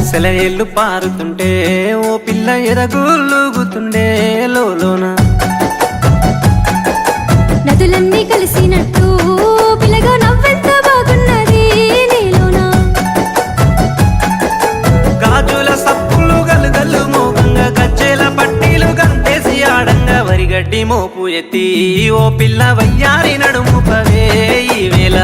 సెలయేళ్ళు పారుతుంటే ఓ పిల్ల ఎదగులుగుతుండే లోన నదులన్నీ కలిసినట్టు పిల్లగా నవ్వెంత బాగున్నది నీలోన గాజుల సప్పులు గలుగల్లు మోగంగా గజ్జెల పట్టీలు గంతేసి ఆడంగా వరిగడ్డి మోపు ఎత్తి ఓ పిల్ల వయ్యారి నడుము పవే ఈ వేళ